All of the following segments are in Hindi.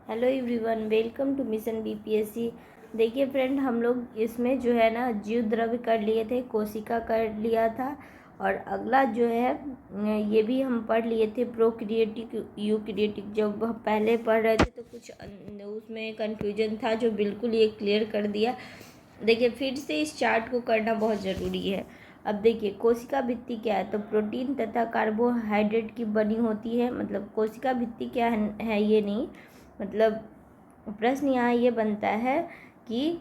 Hello everyone, welcome to mission BPSC. देखिए फ्रेंड, हम लोग इसमें जो है ना जीव द्रव्य कर लिए थे, कोशिका कर लिया था। और अगला जो है ये भी हम पढ़ लिए थे प्रोक्रिएटिक यूक्रिएटिक। जब हम पहले पढ़ रहे थे तो कुछ उसमें कन्फ्यूजन था, जो बिल्कुल ये क्लियर कर दिया। देखिए फिर से इस चार्ट को करना बहुत ज़रूरी है। अब देखिए कोशिका भित्ति क्या है, तो प्रोटीन तथा कार्बोहाइड्रेट की बनी होती है। मतलब कोशिका भित्ति क्या है ये नहीं, मतलब प्रश्न यहाँ ये बनता है कि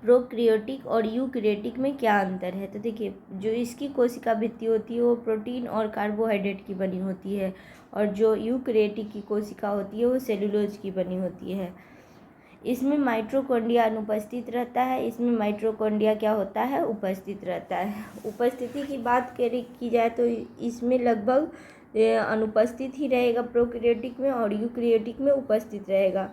प्रोक्रियोटिक और यूक्रियोटिक में क्या अंतर है। तो देखिए जो इसकी कोशिका भित्ति होती है वो प्रोटीन और कार्बोहाइड्रेट की बनी होती है, और जो यूक्रियोटिक की कोशिका होती है वो सेलुलोज की बनी होती है। इसमें माइटोकॉन्ड्रिया अनुपस्थित रहता है। इसमें माइटोकॉन्ड्रिया क्या होता है, उपस्थित रहता है। उपस्थिति की बात की जाए तो इसमें लगभग अनुपस्थित ही रहेगा प्रोकैरियोटिक में, और यूकैरियोटिक में उपस्थित रहेगा।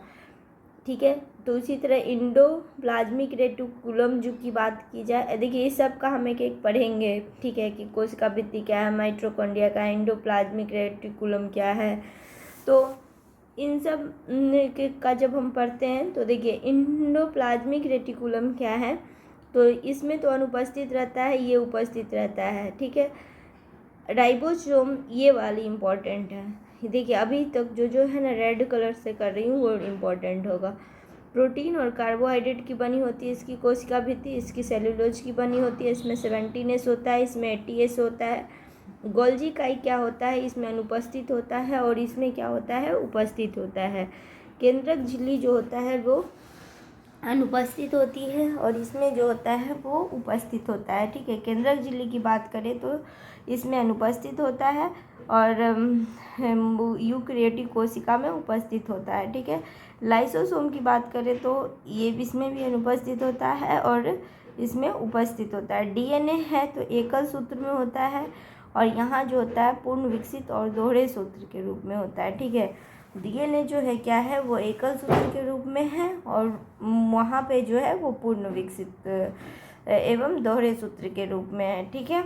ठीक है, तो इसी तरह इंडोप्लाज्मिक रेटिकुलम जो की बात की जाए, देखिए इस सब का हम एक एक पढ़ेंगे। ठीक है, कि कोशिका भित्ति क्या है, माइटोकॉन्ड्रिया का है, इंडोप्लाज्मिक रेटिकुलम क्या है। तो इन सब का जब हम पढ़ते हैं तो देखिए इंडोप्लाज्मिक रेटिकुलम क्या है, तो इसमें तो अनुपस्थित रहता है, ये उपस्थित रहता है। ठीक है, राइबोसोम ये वाली इम्पॉर्टेंट है। देखिए अभी तक जो है ना रेड कलर से कर रही हूँ वो इम्पॉर्टेंट होगा। प्रोटीन और कार्बोहाइड्रेट की बनी होती है इसकी कोशिका भित्ति, इसकी सेलुलोज की बनी होती है। इसमें 17S होता है, इसमें 80S होता है। गोल्जी इकाई क्या होता है, इसमें अनुपस्थित होता है, और इसमें क्या होता है, उपस्थित होता है। केंद्रक झिल्ली जो होता है वो अनुपस्थित होती है, और इसमें जो होता है वो उपस्थित होता है। ठीक है, केंद्रक झिल्ली की बात करें तो इसमें अनुपस्थित होता है, और यूकैरियोटिक कोशिका में उपस्थित होता है। ठीक है, लाइसोसोम की बात करें तो ये इसमें भी अनुपस्थित होता है और इसमें उपस्थित होता है। डीएनए है तो एकल सूत्र में होता है, और यहाँ जो होता है पूर्ण विकसित और दोहरे सूत्र के रूप में होता है। ठीक है, डीएनए जो है क्या है, वो एकल सूत्र के रूप में है, और वहाँ पे जो है वो पूर्ण विकसित एवं दोहरे सूत्र के रूप में है। ठीक है,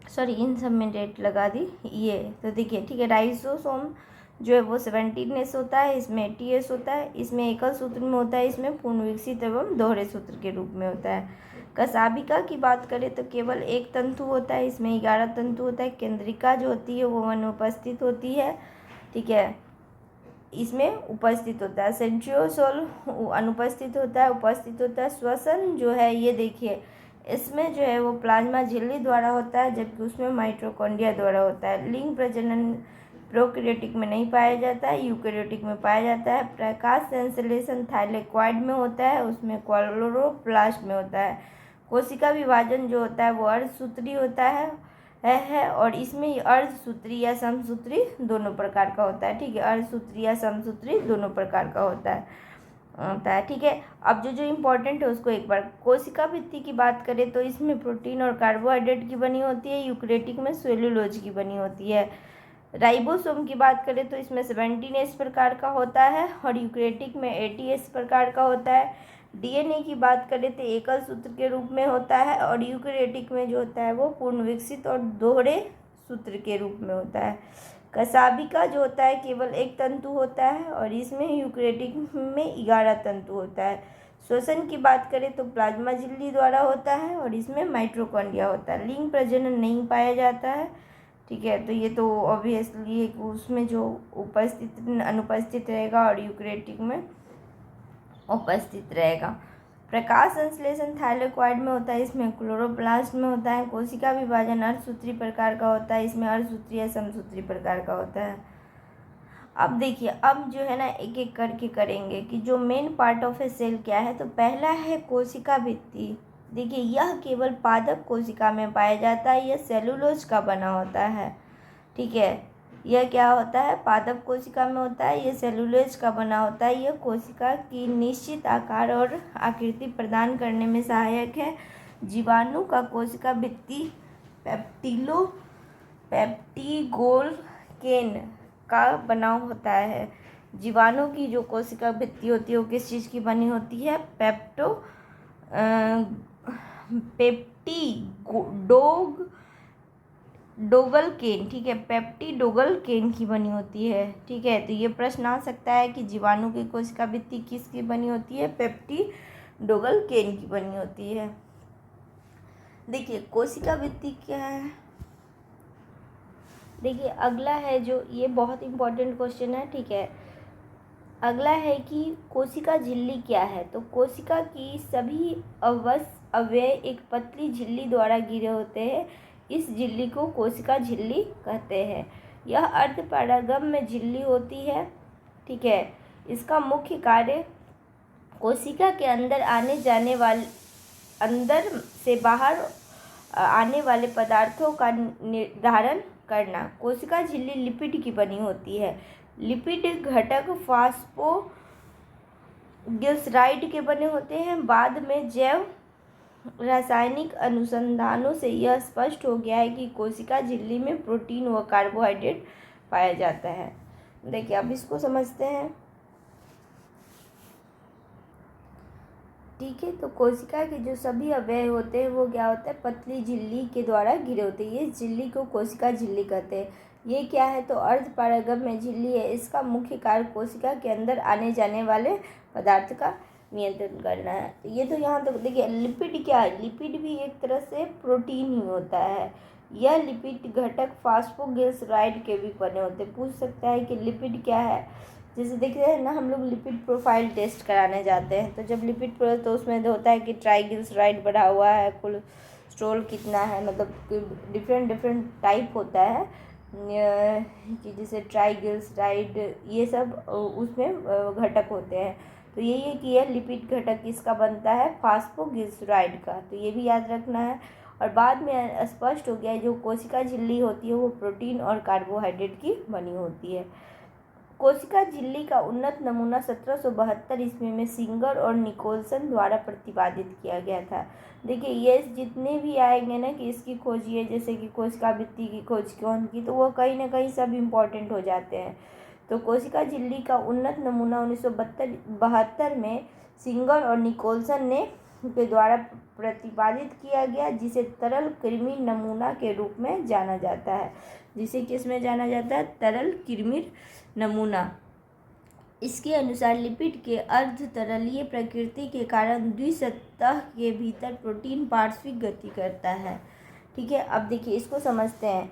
सॉरी इन सब में डेट लगा दी ये। तो देखिए ठीक है, राइसोसोम जो है वो 17S होता है, इसमें 80S होता है, इसमें एकल सूत्र में होता है, इसमें पूर्ण विकसित एवं दोहरे सूत्र के रूप में होता है। कसाबिका की बात करें तो केवल एक तंतु होता है, इसमें 11 तंतु होता है। केंद्रिका जो होती है वो अनुपस्थित होती है। ठीक है, इसमें उपस्थित होता है। सेंट्रियोसोल अनुपस्थित होता है, उपस्थित होता है। श्वसन जो है ये देखिए इसमें जो है वो प्लाज्मा झिल्ली द्वारा होता है, जबकि उसमें माइटोकॉन्ड्रिया द्वारा होता है। लिंग प्रजनन प्रोकैरियोटिक में नहीं पाया जाता है, यूकैरियोटिक में पाया जाता है। प्रकाश संश्लेषण थाइलेक्वाइड में होता है, उसमें क्लोरोप्लास्ट में होता है। कोशिका विभाजन जो होता है वो अर्धसूत्री होता है, और इसमें अर्धसूत्री या समसूत्री दोनों प्रकार का होता है। ठीक है, अर्धसूत्री या समसूत्री दोनों प्रकार का होता है। ठीक है, अब जो इम्पोर्टेंट है उसको एक बार। कोशिका भित्ति की बात करें तो इसमें प्रोटीन और कार्बोहाइड्रेट की बनी होती है, यूकैरियोटिक में सेलुलोज की बनी होती है। राइबोसोम की बात करें तो इसमें 17S प्रकार का होता है, और यूकैरियोटिक में 80S प्रकार का होता है। डीएनए की बात करें तो एकल सूत्र के रूप में होता है, और यूकैरियोटिक में जो होता है वो पूर्ण विकसित और दोहरे सूत्र के रूप में होता है। कसाबिका जो होता है केवल एक तंतु होता है, और इसमें यूकैरियोटिक में 11 तंतु होता है। श्वसन की बात करें तो प्लाज्मा झिल्ली द्वारा होता है, और इसमें माइटोकॉन्ड्रिया होता है। लिंग प्रजनन नहीं पाया जाता है। ठीक है, तो ये तो ऑब्वियसली उसमें जो उपस्थित अनुपस्थित रहेगा, और यूकैरियोटिक में उपस्थित रहेगा। प्रकाश संश्लेषण थाइलेक्वाइड में होता है, इसमें क्लोरोप्लास्ट में होता है। कोशिका विभाजन अर्धसूत्री प्रकार का होता है, इसमें अर्धसूत्री या समसूत्री प्रकार का होता है। अब देखिए, अब जो है ना एक एक करके करेंगे कि जो main part of a cell क्या है। तो पहला है कोशिका भित्ति। देखिए यह केवल पादप कोशिका में पाया जाता है, यह सेलुलोज का बना होता है। ठीक है, यह क्या होता है, पादप कोशिका में होता है, यह सेलुलोज का बना होता है। यह कोशिका की निश्चित आकार और आकृति प्रदान करने में सहायक है। जीवाणु का कोशिका भित्ति पेप्टिगोल्केन का बना होता है। जीवाणु की जो कोशिका भित्ति होती है वो किस चीज़ की बनी होती है, पेप्टिडोग डोगलकेन, ठीक है, पेप्टिडोगलकेन की बनी होती है। ठीक है, तो ये प्रश्न आ सकता है कि जीवाणु की कोशिका भित्ति किसकी बनी होती है? पेप्टिडोगलकेन की बनी होती है। देखिए कोशिका भित्ति क्या है। देखिए अगला है जो, ये बहुत इंपॉर्टेंट क्वेश्चन है। ठीक है, अगला है कि कोशिका झिल्ली क्या है। तो कोशिका की सभी अवयव एक पतली झिल्ली द्वारा घिरे होते हैं। इस झिल्ली को कोशिका झिल्ली कहते हैं। यह अर्धपरागम्य झिल्ली होती है। ठीक है, इसका मुख्य कार्य कोशिका के अंदर से बाहर आने वाले पदार्थों का निर्धारण करना। कोशिका झिल्ली लिपिड की बनी होती है। लिपिड घटक फॉस्फोग्लिसराइड के बने होते हैं। बाद में जैव रासायनिक अनुसंधानों से यह स्पष्ट हो गया है कि कोशिका झिल्ली में प्रोटीन व कार्बोहाइड्रेट पाया जाता है। देखिए अब इसको समझते हैं। ठीक है, तो कोशिका के जो सभी अवयव होते हैं वो क्या होता है? पतली झिल्ली के द्वारा घिरे होते हैं। ये झिल्ली को कोशिका झिल्ली कहते हैं। ये क्या है? तो अर्धपरागम्य झिल्ली है। इसका मुख्य कार्य कोशिका के अंदर आने जाने वाले पदार्थ का नियंत्रण करना है। तो ये तो यहाँ तक देखिए। लिपिड क्या है? लिपिड भी एक तरह से प्रोटीन ही होता है। यह लिपिड घटक फॉस्फोग्लिसराइड के भी बने होते हैं। पूछ सकता है कि लिपिड क्या है। जैसे देखते हैं ना, हम लोग लिपिड प्रोफाइल टेस्ट कराने जाते हैं, तो जब लिपिड तो उसमें होता है कि ट्राइग्लिसराइड बढ़ा हुआ है, कोलेस्ट्रॉल कितना है, मतलब डिफरेंट टाइप होता है कि जैसे ट्राइग्लिसराइड, ये सब उसमें घटक होते हैं। तो यही है कि यह लिपिड घटक किसका बनता है? फॉस्फोग्लिसराइड का। तो ये भी याद रखना है। और बाद में स्पष्ट हो गया है जो कोशिका झिल्ली होती है वो प्रोटीन और कार्बोहाइड्रेट की बनी होती है। कोशिका झिल्ली का उन्नत नमूना 1772 ईस्वी में सिंगर और निकोलसन द्वारा प्रतिपादित किया गया था। देखिए ये जितने भी आएंगे ना कि इसकी खोज, ये जैसे कि कोशिका भित्ति की खोज कौन की, तो वो कहीं ना कहीं सब इम्पोर्टेंट हो जाते हैं। तो कोशिका झिल्ली का उन्नत नमूना 1972 में सिंगर और निकोलसन के द्वारा प्रतिपादित किया गया, जिसे तरल कृमि नमूना के रूप में जाना जाता है। जिसे किस में जाना जाता है? तरल कृमि नमूना। इसके अनुसार लिपिड के अर्धतरलीय प्रकृति के कारण द्विसतह के भीतर प्रोटीन पार्श्विक गति करता है। ठीक है, अब देखिए इसको समझते हैं।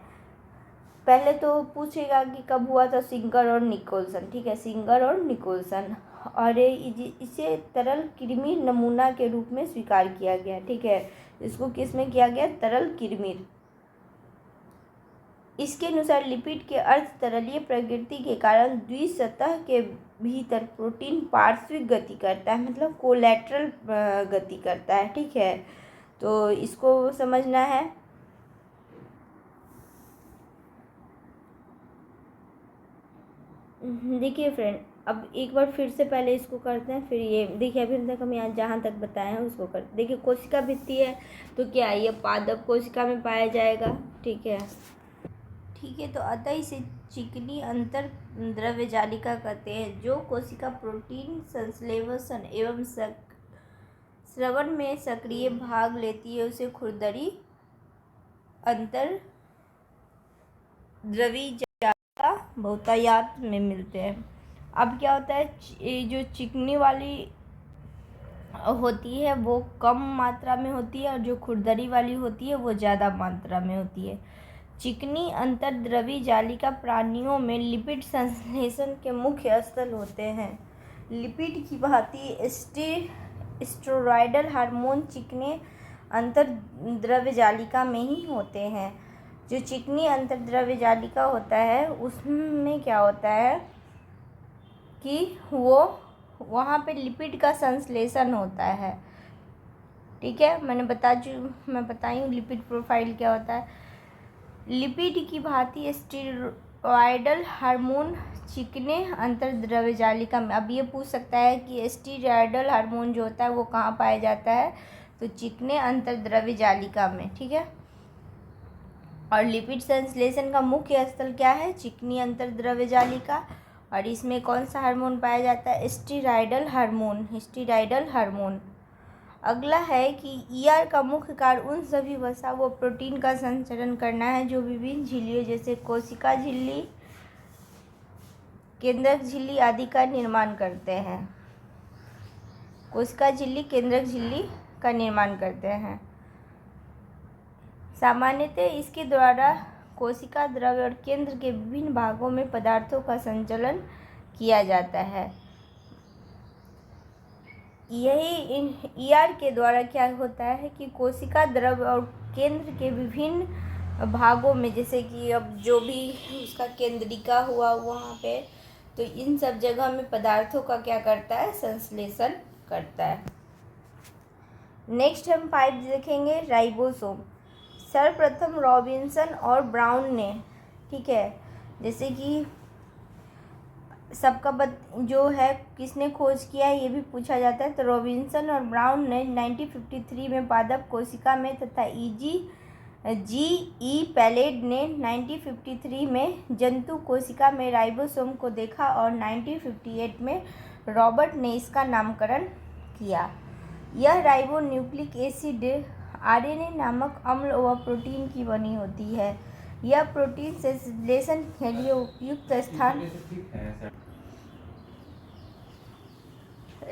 पहले तो पूछेगा कि कब हुआ था? सिंगर और निकोलसन। ठीक है, सिंगर और निकोलसन, और इसे तरल कृमि नमूना के रूप में स्वीकार किया गया। ठीक है, इसको किस में किया गया? तरल कृमि। इसके अनुसार लिपिड के अर्धतरलीय प्रकृति के कारण द्विसतह के भीतर प्रोटीन पार्श्विक गति करता है, मतलब कोलैटरल गति करता है। ठीक है, तो इसको समझना है। देखिए फ्रेंड, अब एक बार फिर से पहले इसको करते हैं, फिर ये देखिए अभी तक हम यहाँ जहाँ तक बताए हैं उसको करते। देखिए कोशिका भित्ति है तो क्या है? ये पादप कोशिका में पाया जाएगा। ठीक है, तो अतः इसे चिकनी अंतर द्रव्य जालिका कहते हैं। जो कोशिका प्रोटीन संश्लेषण एवं स्रवण में सक्रिय भाग लेती है उसे खुरदरी अंतर द्रवी जालिका बहुतायत में मिलते हैं। अब क्या होता है? जो चिकनी वाली होती है वो कम मात्रा में होती है, और जो खुरदरी वाली होती है वो ज़्यादा मात्रा में होती है। चिकनी अंतर्द्रवी जालिका प्राणियों में लिपिड संश्लेषण के मुख्य स्थल होते हैं। लिपिड की भांति स्टेरॉयडल हार्मोन चिकने अंतर्द्रव्य जालिका में ही होते हैं। जो चिकनी अंतर्द्रव्य जालिका होता है उसमें क्या होता है कि वो वहाँ पे लिपिड का संश्लेषण होता है। ठीक है, मैं बताई हूँ लिपिड प्रोफाइल क्या होता है। लिपिड की भांति स्टेरॉयडल हार्मोन चिकने अंतर्द्रव्य जालिका में। अब ये पूछ सकता है कि स्टेरॉयडल हार्मोन जो होता है वो कहाँ पाया जाता है? तो चिकने अंतर्द्रव्य जालिका में। ठीक है, और लिपिड संश्लेषण का मुख्य स्थल क्या है? चिकनी अंतर्द्रव्य जालिका। और इसमें कौन सा हार्मोन पाया जाता है? Steroidal hormone. अगला है कि ईआर का मुख्य कार्य उन सभी वसा व प्रोटीन का संचरण करना है जो विभिन्न झिल्लियों जैसे कोशिका झिल्ली, केंद्रक झिल्ली आदि का निर्माण करते हैं। कोशिका झिल्ली, केंद्रक झिल्ली का निर्माण करते हैं। सामान्यतः इसके द्वारा कोशिका द्रव्य और केंद्र के विभिन्न भागों में पदार्थों का संचलन किया जाता है। यही ईआर के द्वारा क्या होता है कि कोशिका द्रव्य और केंद्र के विभिन्न भागों में, जैसे कि अब जो भी उसका केंद्रिका हुआ वहाँ पे, तो इन सब जगह में पदार्थों का क्या करता है, संश्लेषण करता है। नेक्स्ट हम 5 देखेंगे, राइबोसोम। सर्वप्रथम रॉबिन्सन और ब्राउन ने, ठीक है, जैसे कि सबका जो है किसने खोज किया है ये भी पूछा जाता है। तो रॉबिन्सन और ब्राउन ने 1953 में पादप कोशिका में तथा जी.ई. पैलेड ने 1953 में जंतु कोशिका में राइबोसोम को देखा और 1958 में रॉबर्ट ने इसका नामकरण किया। यह राइबो न्यूक्लिक एसिड आरएनए नामक अम्ल व प्रोटीन की बनी होती है। यह प्रोटीन संश्लेषण के लिए उपयुक्त स्थान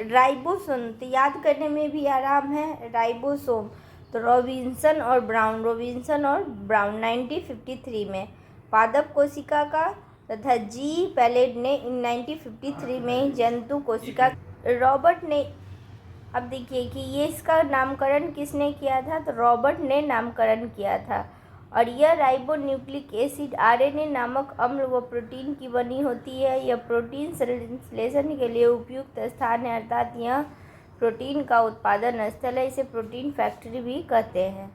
राइबोसोम, तो याद करने में भी आराम है राइबोसोम। तो रॉबिन्सन और ब्राउन 1953 में पादप कोशिका का तथा जी पैलेड ने 1953 में जंतु कोशिका। रॉबर्ट ने, अब देखिए कि ये इसका नामकरण किसने किया था, तो रॉबर्ट ने नामकरण किया था। और यह राइबो न्यूक्लिक एसिड आरएनए नामक अम्ल व प्रोटीन की बनी होती है। यह प्रोटीन संश्लेषण के लिए उपयुक्त स्थान है, अर्थात यह प्रोटीन का उत्पादन स्थल है। इसे प्रोटीन फैक्ट्री भी कहते हैं।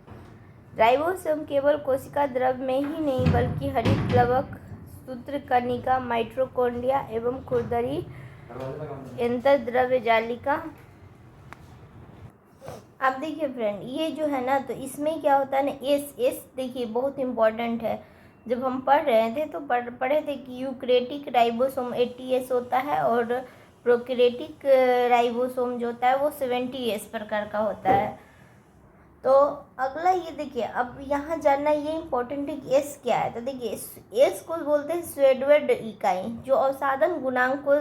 राइबोसोम केवल कोशिका द्रव्य में ही नहीं बल्कि हरित प्लवक, सूत्रकणिका, माइटोकॉन्ड्रिया एवं खुरदरी अंतर्द्रव्य जालिका। अब देखिए फ्रेंड, ये जो है ना, तो इसमें क्या होता है ना, एस देखिए बहुत इम्पॉर्टेंट है। जब हम पढ़ रहे थे तो पढ़े थे कि यूकैरियोटिक राइबोसोम 80S होता है और प्रोकैरियोटिक राइबोसोम जो होता है वो 70S प्रकार का होता है। तो अगला ये देखिए, अब यहाँ जानना ये इम्पोर्टेंट है कि एस क्या है। तो देखिए एस को बोलते हैं स्वेडवर्ड इकाई, जो अवसादन गुणांक को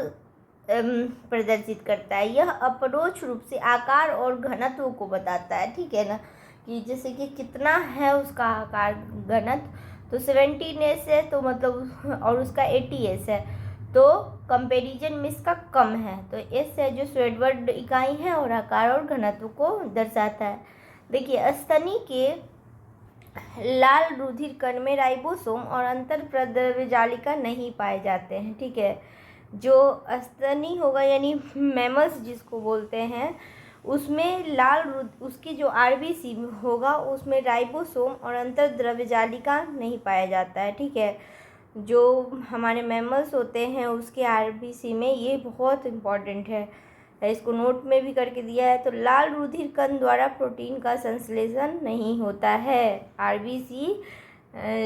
प्रदर्शित करता है। यह अपरोक्ष रूप से आकार और घनत्व को बताता है, ठीक है ना, कि जैसे कि कितना है उसका आकार घनत्व। तो 17S है तो मतलब, और उसका 80S है तो कंपैरिजन में इसका कम है। तो एस है जो स्वेडवर्ड इकाई है और आकार और घनत्व को दर्शाता है। देखिए स्तनी के लाल रुधिर कण में राइबोसोम और अंतःप्रद्रव्य जालिका नहीं पाए जाते हैं, ठीक है। जो स्तनी होगा यानी मैमल्स जिसको बोलते हैं, उसमें उसकी जो आरबीसी होगा उसमें राइबोसोम और अंतःद्रव्य जालिका नहीं पाया जाता है, ठीक है। जो हमारे मैमल्स होते हैं उसके आरबीसी में ये बहुत इम्पॉर्टेंट है, इसको नोट में भी करके दिया है। तो लाल रुधिर कण द्वारा प्रोटीन का संश्लेषण नहीं होता है। आरबीसी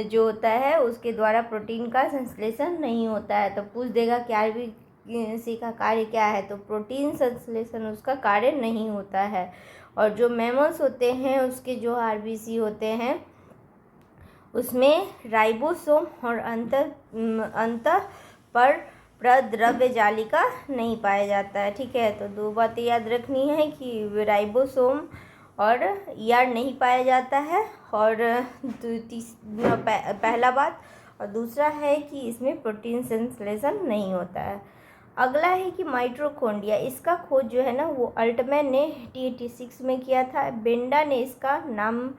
जो होता है उसके द्वारा प्रोटीन का संश्लेषण नहीं होता है। तो पूछ देगा कि आरबीसी का कार्य क्या है, तो प्रोटीन संश्लेषण उसका कार्य नहीं होता है। और जो मैमल्स होते हैं उसके जो आरबीसी होते हैं उसमें राइबोसोम और अंतःप्रद्रव्य जालिका नहीं पाया जाता है, ठीक है। तो 2 बातें याद रखनी है कि राइबोसोम और ईआर नहीं पाया जाता है, और पहला बात, और दूसरा है कि इसमें प्रोटीन संश्लेषण नहीं होता है। अगला है कि माइटोकॉन्ड्रिया, इसका खोज जो है ना वो अल्टमैन ने 1886 में किया था। बेंडा ने इसका नाम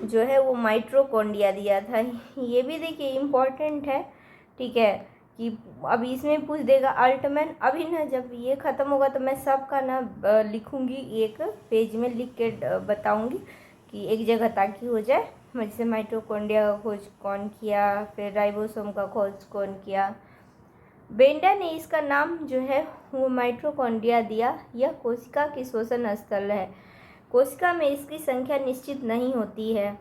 जो है वो माइटोकॉन्ड्रिया दिया था। ये भी देखिए इम्पॉर्टेंट है, ठीक है, कि अब इसमें पूछ देगा अल्टमैन। अभी ना जब ये ख़त्म होगा तो मैं सबका ना लिखूँगी, एक पेज में लिख के बताऊँगी कि एक जगह ताकि हो जाए। जैसे माइटोकॉन्ड्रिया का खोज कौन किया, फिर राइबोसोम का खोज कौन किया। बेंडा ने इसका नाम जो है वो माइटोकॉन्ड्रिया दिया। यह कोशिका की श्वसन स्थल है। कोशिका में इसकी संख्या निश्चित नहीं होती है।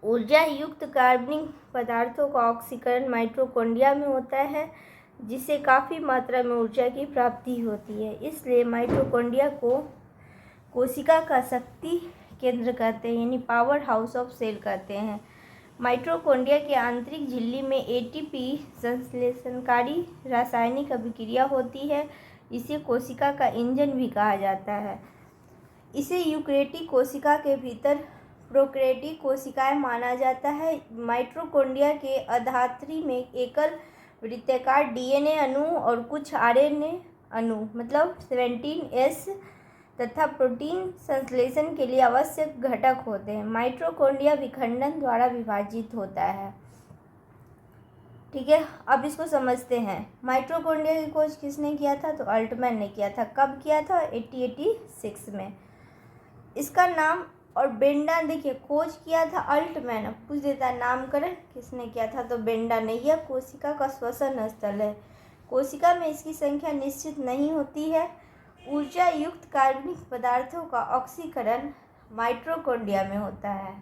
ऊर्जा युक्त कार्बनिक पदार्थों का ऑक्सीकरण माइटोकॉन्ड्रिया में होता है, जिससे काफ़ी मात्रा में ऊर्जा की प्राप्ति होती है। इसलिए माइटोकॉन्ड्रिया को कोशिका का शक्ति केंद्र कहते हैं, यानी पावर हाउस ऑफ सेल कहते हैं। माइटोकॉन्ड्रिया की आंतरिक झिल्ली में एटीपी संश्लेषणकारी रासायनिक अभिक्रिया होती है। इसे कोशिका का इंजन भी कहा जाता है। इसे यूकेरियोटिक कोशिका के भीतर प्रोकैरियोटिक कोशिकाएं माना जाता है। माइटोकॉन्ड्रिया के अधात्री में एकल वृत्ताकार डीएनए अणु और कुछ आरएनए अणु मतलब 17S तथा प्रोटीन संश्लेषण के लिए आवश्यक घटक होते हैं। माइटोकॉन्ड्रिया विखंडन द्वारा विभाजित होता है। ठीक है, अब इसको समझते हैं। माइटोकॉन्ड्रिया की खोज किसने किया था? तो अल्टमैन ने किया था। कब किया था? 1886 में। इसका नाम और बेंडा, देखिए खोज किया था अल्टमैन। अब पूछ देता है नामकरण किसने किया था? तो बेंडा ने। यह कोशिका का श्वसन स्थल है। कोशिका में इसकी संख्या निश्चित नहीं होती है। ऊर्जा युक्त कार्बनिक पदार्थों का ऑक्सीकरण माइटोकॉन्ड्रिया में होता है।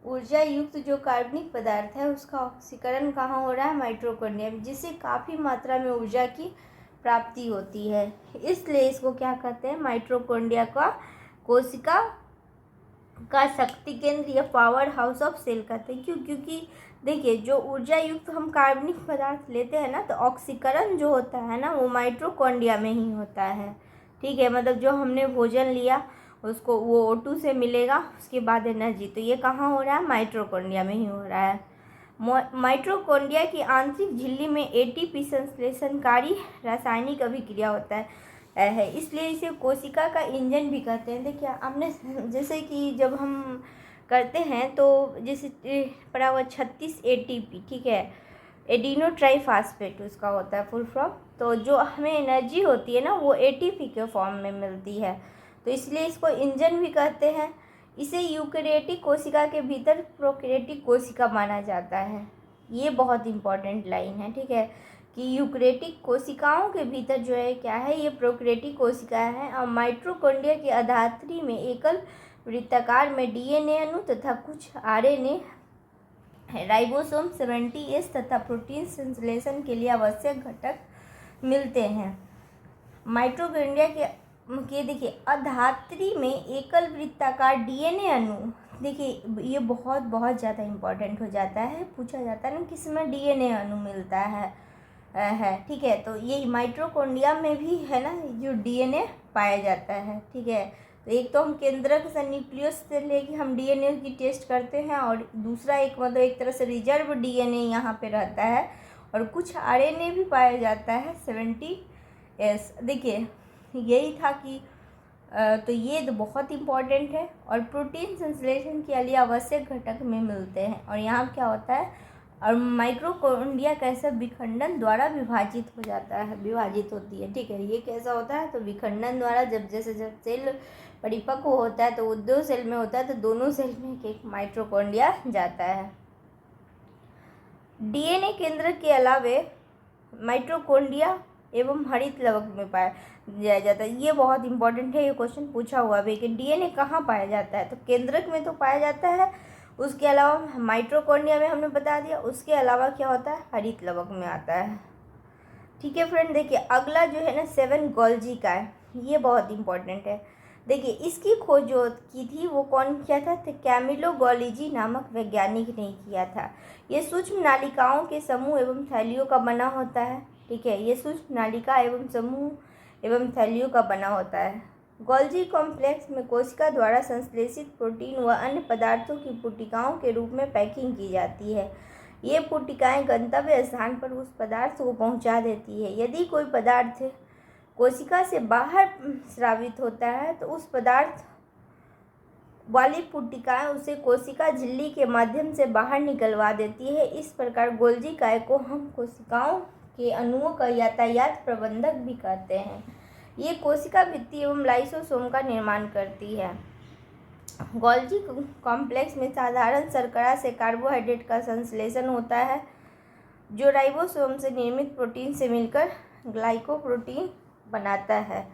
ऊर्जा युक्त जो कार्बनिक पदार्थ है उसका ऑक्सीकरण कहाँ हो रहा है? माइटोकॉन्ड्रिया में, जिससे काफ़ी मात्रा में ऊर्जा की प्राप्ति होती है। इसलिए इसको क्या कहते हैं? माइटोकॉन्ड्रिया का कोशिका का शक्ति केंद्र या पावर हाउस ऑफ सेल कहते हैं। क्यों? क्योंकि देखिए जो ऊर्जा युक्त हम कार्बनिक पदार्थ लेते हैं ना, तो ऑक्सीकरण जो होता है ना वो माइटोकॉन्ड्रिया में ही होता है। ठीक है, मतलब जो हमने भोजन लिया उसको वो O2 से मिलेगा, उसके बाद एनर्जी, तो ये कहाँ हो रहा है? माइटोकॉन्ड्रिया में ही हो रहा है। माइटोकॉन्ड्रिया की आंतरिक झिल्ली में एटीपी संश्लेषणकारी रासायनिक अभिक्रिया होता है, इसलिए इसे कोशिका का इंजन भी कहते हैं। देखिए हमने जैसे कि जब हम करते हैं तो जैसे पड़ा हुआ 36 ATP, ठीक है, एडिनो ट्राईफास्फेट उसका होता है फुल फॉर्म। तो जो हमें एनर्जी होती है ना वो ATP के फॉर्म में मिलती है, तो इसलिए इसको इंजन भी कहते हैं। इसे यूकेरियोटिक कोशिका के भीतर प्रोकैरियोटिक कोशिका माना जाता है। ये बहुत इंपॉर्टेंट लाइन है, ठीक है, कि यूकेरियोटिक कोशिकाओं के भीतर जो है क्या है? ये प्रोकैरियोटिक कोशिका है। और माइटोकॉन्ड्रिया के अधात्री में एकल वृत्ताकार में डीएनए अणु तथा कुछ आरएनए राइबोसोम 70S तथा प्रोटीन संश्लेषण के लिए आवश्यक घटक मिलते हैं। माइटोकॉन्ड्रिया के देखिए अधात्री में एकल वृत्ताकार डीएनए अणु, देखिए ये बहुत बहुत ज़्यादा इम्पोर्टेंट हो जाता है, पूछा जाता है ना किसमें डीएनए अणु मिलता है, ठीक है। तो ये माइटोकॉन्ड्रिया में भी है ना जो डीएनए पाया जाता है, ठीक है। तो एक तो हम केंद्रक से न्यूक्लियस से लेके हम डीएनए की टेस्ट करते हैं, और दूसरा एक मतलब एक तरह से रिजर्व डीएनए यहाँ पे रहता है, और कुछ आरएनए भी पाया जाता है 70S। देखिए यही था कि तो ये तो बहुत इम्पॉर्टेंट है, और प्रोटीन संश्लेषण के लिए आवश्यक घटक में मिलते हैं। और यहाँ क्या होता है? और माइटोकॉन्ड्रिया कैसा? विखंडन द्वारा विभाजित हो जाता है, विभाजित होती है, ठीक है। ये कैसा होता है? तो विखंडन द्वारा, जब सेल परिपक्व होता है तो वो 2 सेल में होता है, तो दोनों सेल में एक माइटोकॉन्ड्रिया जाता है। डीएनए केंद्र के अलावे माइटोकॉन्ड्रिया एवं हरित लवक में पाया जाता है। ये बहुत इंपॉर्टेंट है, ये क्वेश्चन पूछा हुआ है कि डीएनए कहाँ पाया जाता है? तो केंद्रक में तो पाया जाता है, उसके अलावा माइटोकॉन्ड्रिया में हमने बता दिया, उसके अलावा क्या होता है? हरित लवक में आता है, ठीक है फ्रेंड। देखिए अगला जो है ना 7 गोल्जी का है, ये बहुत इंपॉर्टेंट है। देखिए इसकी खोज जो की थी वो कौन किया था? तो कैमिलो गोल्जी नामक वैज्ञानिक ने किया था। ये सूक्ष्म नालिकाओं के समूह एवं थैलियों का बना होता है, ठीक है। ये सूक्ष्म नालिका एवं समूह एवं थैलियों का बना होता है। गोल्जी कॉम्प्लेक्स में कोशिका द्वारा संश्लेषित प्रोटीन व अन्य पदार्थों की पुटिकाओं के रूप में पैकिंग की जाती है। ये पुटिकाएं गंतव्य स्थान पर उस पदार्थ को पहुंचा देती है। यदि कोई पदार्थ कोशिका से बाहर स्रावित होता है तो उस पदार्थ वाली पुटिकाएं उसे कोशिका झिल्ली के माध्यम से बाहर निकलवा देती है। इस प्रकार गोल्जी काय को हम कोशिकाओं के अणुओं का यातायात प्रबंधक भी कहते हैं। ये कोशिका भित्ति एवं लाइसोसोम का निर्माण करती है। गोल्जी कॉम्प्लेक्स में साधारण शर्करा से कार्बोहाइड्रेट का संश्लेषण होता है, जो राइबोसोम से निर्मित प्रोटीन से मिलकर ग्लाइकोप्रोटीन बनाता है।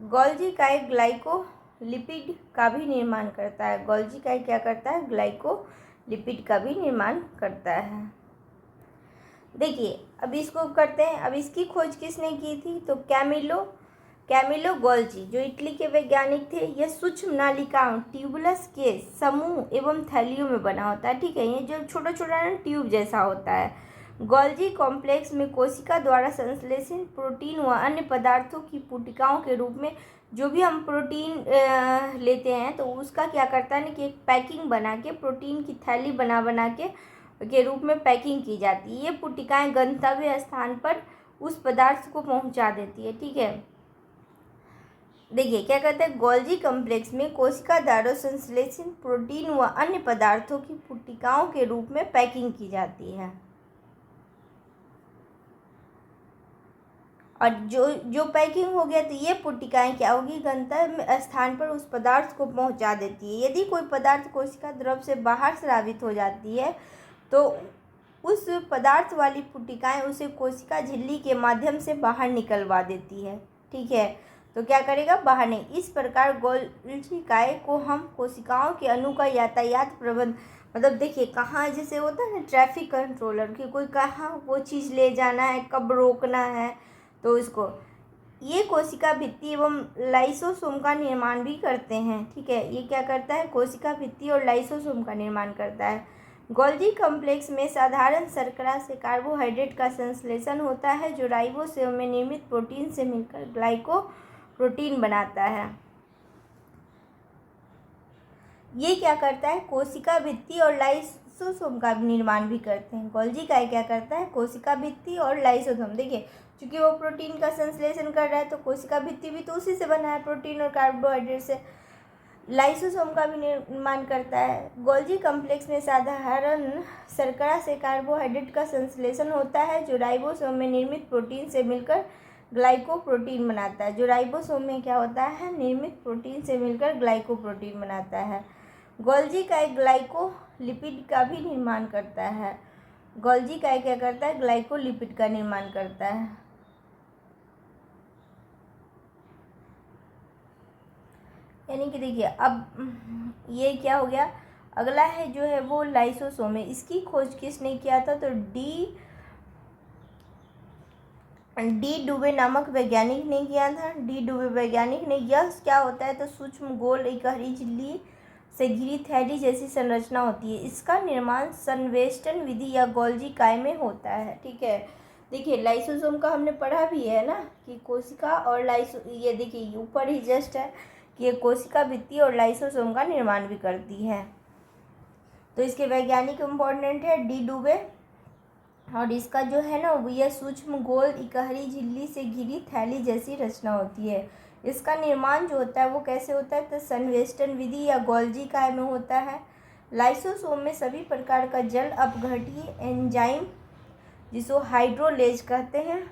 गोल्जी काय ग्लाइकोलिपिड का भी निर्माण करता है। गोल्जी काय क्या करता है? ग्लाइकोलिपिड का भी निर्माण करता है। देखिए अब इसको करते हैं। अब इसकी खोज किसने की थी? तो कैमिलो गोल्जी, जो इटली के वैज्ञानिक थे। यह सूक्ष्म नालिकाओं ट्यूबुलस के समूह एवं थैलियों में बना होता है, ठीक है। ये जो छोटा छोटा ट्यूब जैसा होता है। गोल्जी कॉम्प्लेक्स में कोशिका द्वारा संश्लेषित प्रोटीन व अन्य पदार्थों की पुटिकाओं के रूप में, जो भी हम प्रोटीन लेते हैं तो उसका क्या करता है ना कि एक पैकिंग बना के, प्रोटीन की थैली बना के रूप में पैकिंग की जाती है। ये पुटिकाएं गंतव्य स्थान पर उस पदार्थ को पहुंचा देती है, ठीक है। देखिए क्या कहते हैं, गोल्जी कॉम्प्लेक्स में कोशिका द्वारा संश्लेषित प्रोटीन व अन्य पदार्थों की पुटिकाओं के रूप में पैकिंग की जाती है। और जो पैकिंग हो गया तो ये पुटिकाएं क्या होगी, गंतव्य स्थान पर उस पदार्थ को पहुंचा देती है। यदि कोई पदार्थ कोशिका द्रव से बाहर स्रावित हो जाती है तो उस पदार्थ वाली पुटिकाएं उसे कोशिका झिल्ली के माध्यम से बाहर निकलवा देती है, ठीक है। तो क्या करेगा, बाहर नहीं। इस प्रकार गोल्जी काय को हम कोशिकाओं के अणु का यातायात प्रबंध, मतलब देखिए कहाँ जैसे होता है ना ट्रैफिक कंट्रोलर, कि कोई कहाँ वो चीज़ ले जाना है, कब रोकना है, तो इसको ये कोशिका भित्ति एवं लाइसोसोम का निर्माण भी करते हैं, ठीक है। ये क्या करता है, कोशिका भित्ति और लाइसोसोम का निर्माण करता है। गोल्जी कॉम्प्लेक्स में साधारण शर्करा से कार्बोहाइड्रेट का संश्लेषण होता है, जो राइबोसोम में निर्मित प्रोटीन से मिलकर ग्लाइकोप्रोटीन बनाता है। ये क्या करता है, कोशिका भित्ति और लाइसोसोम का निर्माण भी करते हैं। गोल्जी काय क्या करता है, कोशिका भित्ति और लाइसोसोम। देखिए क्योंकि वो प्रोटीन का संश्लेषण कर रहा है तो कोशिका भित्ति भी तो उसी से बना है, प्रोटीन और कार्बोहाइड्रेट से। लाइसोसोम का भी निर्माण करता है। गोल्जी कॉम्प्लेक्स में साधारण शर्करा से कार्बोहाइड्रेट का संश्लेषण होता है, जो राइबोसोम में निर्मित प्रोटीन से मिलकर ग्लाइकोप्रोटीन बनाता है। जो राइबोसोम में क्या होता है, निर्मित प्रोटीन से मिलकर ग्लाइकोप्रोटीन बनाता है। गोल्जी का एक ग्लाइकोलिपिड का भी निर्माण करता है। गोल्जी का क्या करता है, ग्लाइकोलिपिड का निर्माण करता है। यानी कि देखिए अब ये क्या हो गया, अगला है जो है वो लाइसोसोम है। इसकी खोज किसने किया था, तो डी डुबे नामक वैज्ञानिक ने किया था। डी डुबे वैज्ञानिक ने, यह क्या होता है तो सूक्ष्म गोल इकहरी झिल्ली से घिरी थैली जैसी संरचना होती है। इसका निर्माण संवेष्टन विधि या गोल्जी काय में होता है, ठीक है। देखिए लाइसोसोम का हमने पढ़ा भी है ना कि कोशिका और ये देखिए ऊपर ही जस्ट है कि ये कोशिका भित्ति और लाइसोसोम का निर्माण भी करती है। तो इसके वैज्ञानिक इम्पोर्टेंट है डी डुबे। और इसका जो है ना वो यह सूक्ष्म गोल इकहरी झिल्ली से घिरी थैली जैसी रचना होती है। इसका निर्माण जो होता है वो कैसे होता है, तो संवेष्टन विधि या गोल्जी काय में होता है। लाइसोसोम में सभी प्रकार का जल अपघट्य एंजाइम, जिसको हाइड्रोलेज कहते हैं,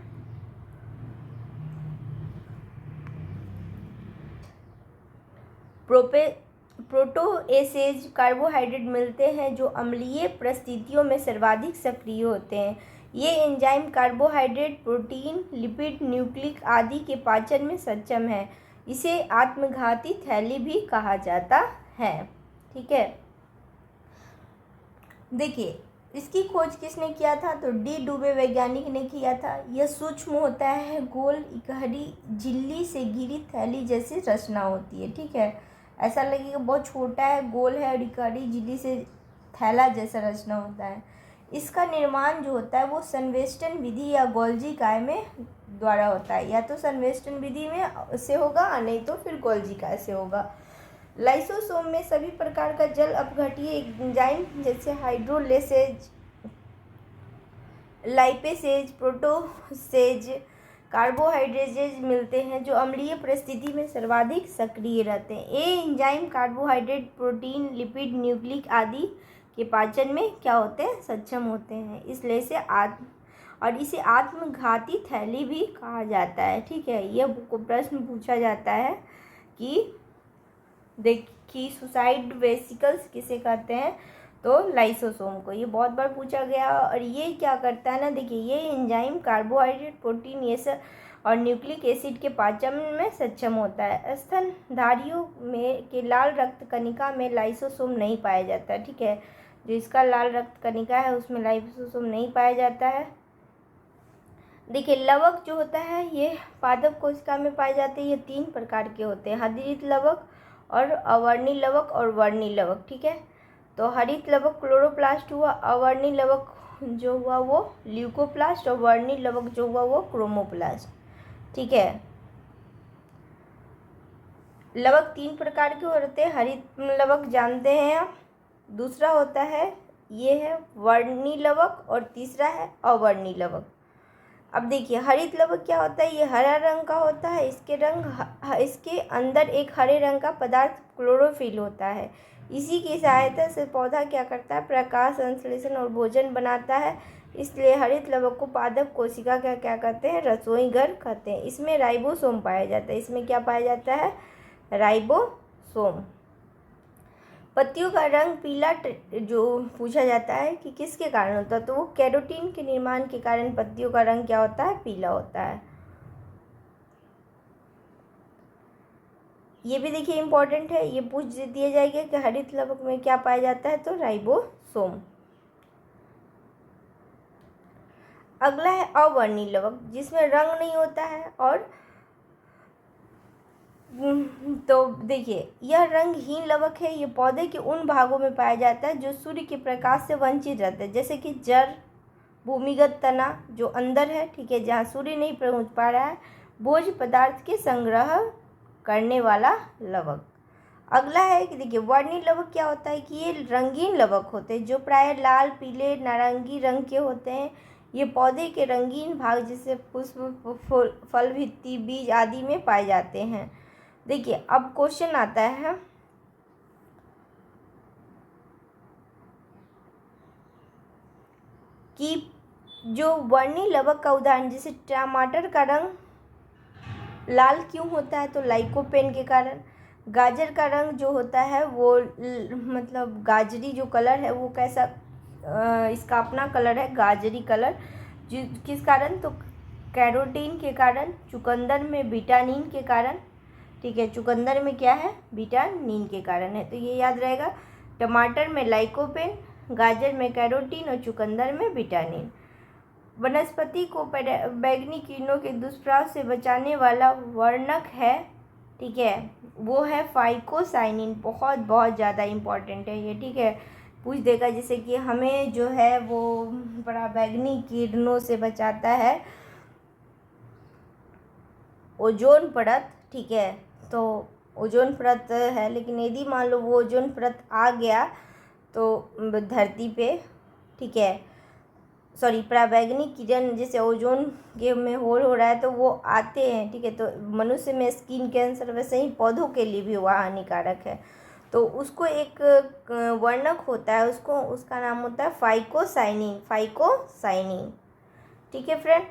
प्रोटोएसेज कार्बोहाइड्रेट मिलते हैं, जो अम्लीय परिस्थितियों में सर्वाधिक सक्रिय होते हैं। ये enzyme carbohydrate, protein, lipid, nucleic आदि के पाचन में सक्षम है। इसे आत्मघाती थैली भी कहा जाता है, ठीक है। देखिए इसकी खोज किसने किया था, तो डी डुबे वैज्ञानिक ने किया था। यह सूक्ष्म होता है, गोल इकहरी झिल्ली से घिरी थैली जैसी रचना होती है, ठीक है। ऐसा लगेगा बहुत छोटा है, गोल है और इकहरी झिल्ली से थैला जैसा रचना होता है। इसका निर्माण जो होता है वो संवेष्टन विधि या गोल्जी काय में द्वारा होता है। या तो संवेष्टन विधि में से होगा, नहीं तो फिर गोल्जी काय से होगा। लाइसोसोम में सभी प्रकार का जल अपघट्य एंजाइम जैसे हाइड्रोलेसेज, लाइपेसेज, प्रोटोसेज, कार्बोहाइड्रेजेज मिलते हैं, जो अम्लीय परिस्थिति में सर्वाधिक सक्रिय रहते हैं। ये enzyme carbohydrate, protein, lipid, nucleic आदि के पाचन में क्या होते हैं, सक्षम होते हैं। इसलिए इसे आत्मघाती थैली भी कहा जाता है, ठीक है। यह प्रश्न पूछा जाता है कि देखिए सुसाइड वेसिकल्स किसे कहते हैं, तो लाइसोसोम को। ये बहुत बार पूछा गया। और ये क्या करता है ना, देखिए ये एंजाइम कार्बोहाइड्रेट, प्रोटीन ये सब और न्यूक्लिक एसिड के पाचन में सक्षम होता है। स्तनधारियों में के लाल रक्त कणिका में लाइसोसोम नहीं पाया जाता, ठीक है। जो इसका लाल रक्त कणिका है उसमें लाइसोसोम नहीं पाया जाता है। देखिए लवक जो होता है ये पादप कोशिका में पाए जाते हैं। ये 3 प्रकार के होते हैं, हरित लवक और अवर्णी लवक और वर्णी लवक। ठीक है, तो हरित लवक क्लोरोप्लास्ट हुआ, अवर्णी लवक जो हुआ वो ल्यूकोप्लास्ट और वर्णी लवक जो हुआ वो क्रोमोप्लास्ट। ठीक है, लवक 3 प्रकार के होते हैं। हरित लवक जानते हैं आप, दूसरा होता है ये है वर्णी लवक और तीसरा है अवर्णी लवक। अब देखिए हरित लवक क्या होता है, ये हरा रंग का होता है। इसके अंदर एक हरे रंग का पदार्थ क्लोरोफिल होता है। इसी की सहायता से पौधा क्या करता है, प्रकाश संश्लेषण और भोजन बनाता है। इसलिए हरित लवक को पादप कोशिका का क्या कहते हैं, रसोई घर कहते हैं। इसमें राइबोसोम पाया जाता है। इसमें क्या पाया जाता है, राइबोसोम। पत्तियों का रंग पीला जो पूछा जाता है कि किसके कारण होता है, तो वो कैरोटीन के निर्माण के कारण पत्तियों का रंग क्या होता है, पीला होता है। ये भी देखिए इंपॉर्टेंट है, ये पूछ दिया जाएगा कि हरित लवक में क्या पाया जाता है, तो राइबोसोम। अगला है अवर्णी लवक, जिसमें रंग नहीं होता है। और तो देखिए यह रंगहीन लवक है। ये पौधे के उन भागों में पाया जाता है जो सूर्य के प्रकाश से वंचित रहते हैं, जैसे कि जड़, भूमिगत तना जो अंदर है, ठीक है, जहाँ सूर्य नहीं पहुँच पा रहा है, भोज्य पदार्थ के संग्रह करने वाला लवक। अगला है कि देखिए वर्णी लवक क्या होता है कि ये रंगीन लवक होते हैं जो प्राय लाल, पीले, नारंगी रंग के होते हैं। ये पौधे के रंगीन भाग जैसे पुष्प, फल, भित्ति, बीज आदि में पाए जाते हैं। देखिए अब क्वेश्चन आता है कि जो वर्णी लवक का उदाहरण, जैसे टमाटर का रंग लाल क्यों होता है, तो लाइकोपेन के कारण। गाजर का रंग जो होता है वो मतलब गाजरी जो कलर है वो कैसा, इसका अपना कलर है गाजरी कलर। किस कारण, तो कैरोटीन के कारण। चुकंदर में विटामिन के कारण। ठीक है, चुकंदर में क्या है, विटामिन के कारण है। तो ये याद रहेगा, टमाटर में लाइकोपेन, गाजर में कैरोटीन और चुकंदर में विटामिन। वनस्पति को बैंगनी किरणों के दुष्प्रभाव से बचाने वाला वर्णक है, ठीक है, वो है फाइकोसाइनिन। बहुत बहुत ज़्यादा इम्पॉर्टेंट है ये। ठीक है, पूछ देगा जैसे कि हमें जो है वो पराबैंगनी किरणों से बचाता है ओजोन परत। ठीक है, तो ओजोन परत है, लेकिन यदि मान लो वो ओजोन परत आ गया तो धरती पे, ठीक है, सॉरी, पराबैंगनी किरण जैसे ओजोन के में होल हो रहा है तो वो आते हैं। ठीक है, तो मनुष्य में स्किन कैंसर, वैसे ही पौधों के लिए भी वह हानिकारक है। तो उसको एक वर्णक होता है, उसका नाम होता है फाइकोसाइनिन, फाइकोसाइनिन। ठीक है फ्रेंड,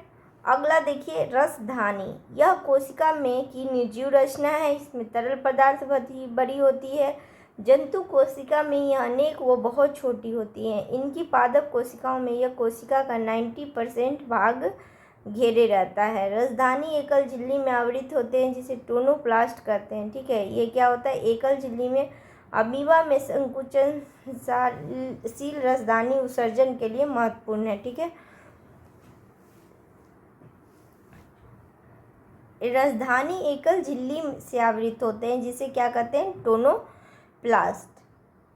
अगला देखिए रसधानी। यह कोशिका में की निर्जीव रचना है। इसमें तरल पदार्थ बड़ी होती है। जंतु कोशिका में यह अनेक व बहुत छोटी होती हैं। इनकी पादप कोशिकाओं में यह कोशिका का 90% भाग घेरे रहता है। रसधानी एकल झिल्ली में आवृत होते हैं जिसे टोनोप्लास्ट कहते हैं। ठीक है, ये क्या होता है, एकल झिल्ली में अमीबा में संकुचनशील रसधानी उत्सर्जन के लिए महत्वपूर्ण है। ठीक है, रसधानी एकल झिल्ली से आवृत होते हैं जिसे क्या कहते हैं, टोनोप्लास्ट।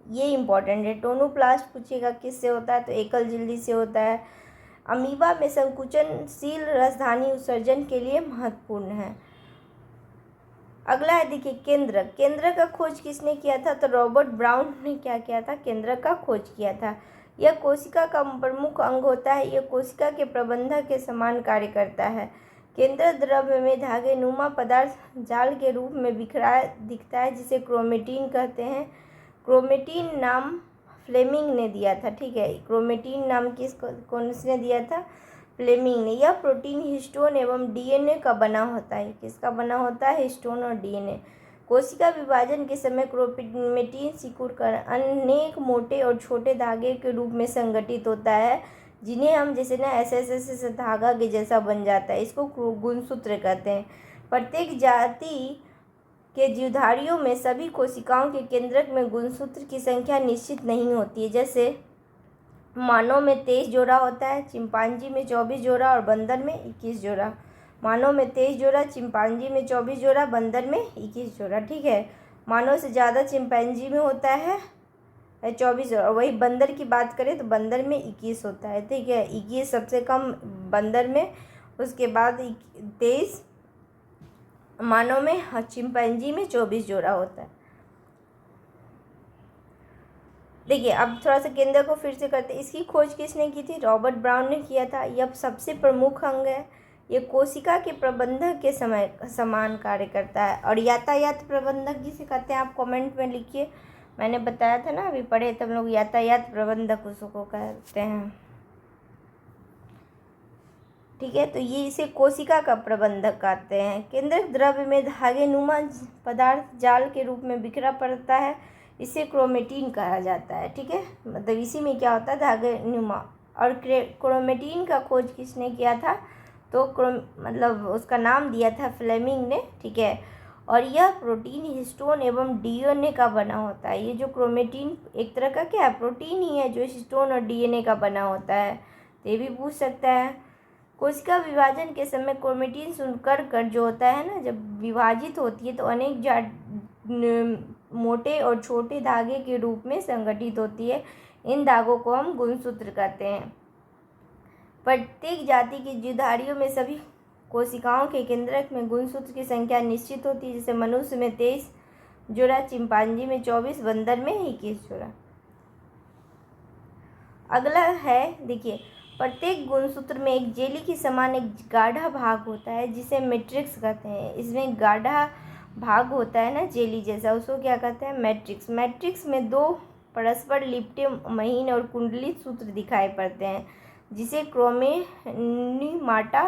ये इंपॉर्टेंट है, टोनोप्लास्ट पूछेगा किससे होता है, तो एकल झिल्ली से होता है। अमीबा में संकुचनशील रसधानी उत्सर्जन के लिए महत्वपूर्ण है। अगला है देखिए केंद्रक। केंद्रक का खोज किसने किया था, तो रॉबर्ट ब्राउन ने क्या किया था, केंद्रक का खोज किया था। यह कोशिका का प्रमुख अंग होता है। यह कोशिका के प्रबंधक के समान कार्य करता है। केंद्रक द्रव्य में धागे नुमा पदार्थ जाल के रूप में बिखरा दिखता है जिसे क्रोमेटिन कहते हैं। क्रोमेटिन नाम फ्लेमिंग ने दिया था। ठीक है, क्रोमेटिन नाम किसने दिया था, फ्लेमिंग ने। यह प्रोटीन, हिस्टोन एवं डीएनए का बना होता है। किसका बना होता है, हिस्टोन और डीएनए। कोशिका विभाजन के समय क्रोमेटिन सिकुड़कर अनेक मोटे और छोटे धागे के रूप में संगठित होता है, जिन्हें हम जैसे ना ऐसे धागा के जैसा बन जाता है। इसको गुणसूत्र कहते हैं। प्रत्येक जाति के जीवधारियों में सभी कोशिकाओं के केंद्रक में गुणसूत्र की संख्या निश्चित नहीं होती है। जैसे मानव में 23 जोड़ा होता है, चिंपांजी में 24 जोड़ा और बंदर में 21 जोड़ा। मानव में 23 जोड़ा, चिंपांजी में 24 जोड़ा, बंदर में 21 जोड़ा। ठीक है, मानव से ज़्यादा चिंपांजी में होता है 24 जोड़ा, वही बंदर की बात करें तो बंदर में 21 होता है। ठीक है, 21 सबसे कम बंदर में, उसके बाद 23 मानव में, और चिंपांजी में 24 जोड़ा होता है। देखिए अब थोड़ा सा केंद्र को फिर से करते हैं। इसकी खोज किसने की थी? रॉबर्ट ब्राउन ने किया था। यह सबसे प्रमुख अंग है, ये कोशिका के प्रबंधक के समय समान कार्य करता है। और यातायात प्रबंधक जिसे कहते हैं, आप कमेंट में लिखिए। मैंने बताया था ना, अभी पढ़े थे हम लोग, यातायात प्रबंधक उसको कहते हैं। ठीक है, तो ये इसे कोशिका का प्रबंधक कहते हैं। केंद्रक द्रव्य में धागे नुमा पदार्थ जाल के रूप में बिखरा पड़ता है, इसे क्रोमेटिन कहा जाता है। ठीक है, मतलब इसी में क्या होता है, धागे नुमा। और क्रोमेटिन का खोज किसने किया था? तो मतलब उसका नाम दिया था फ्लेमिंग ने। ठीक है, और यह प्रोटीन हिस्टोन एवं डीएनए का बना होता है। ये जो क्रोमेटिन एक तरह का क्या है, प्रोटीन ही है जो हिस्टोन और डीएनए का बना होता है। तो ये भी पूछ सकता है। कोशिका विभाजन के समय क्रोमेटिन सुनकर जो होता है ना, जब विभाजित होती है तो अनेक मोटे और छोटे धागे के रूप में संगठित होती है। इन धागों को हम गुणसूत्र कहते हैं। प्रत्येक जाति की जीवधारियों में सभी कोशिकाओं के केंद्रक में गुणसूत्र की संख्या निश्चित होती है, जैसे मनुष्य में 23 जोड़ा, चिंपांजी में 24, बंदर में 21 जोड़ा। अगला है, देखिए, प्रत्येक गुणसूत्र में एक जेली के समान एक गाढ़ा भाग होता है जिसे मैट्रिक्स कहते हैं। इसमें गाढ़ा भाग होता है ना जेली जैसा, उसको क्या कहते हैं? मैट्रिक्स। मैट्रिक्स में दो परस्पर लिपटे महीन और कुंडलित सूत्र दिखाई पड़ते हैं जिसे क्रोमेनिमाटा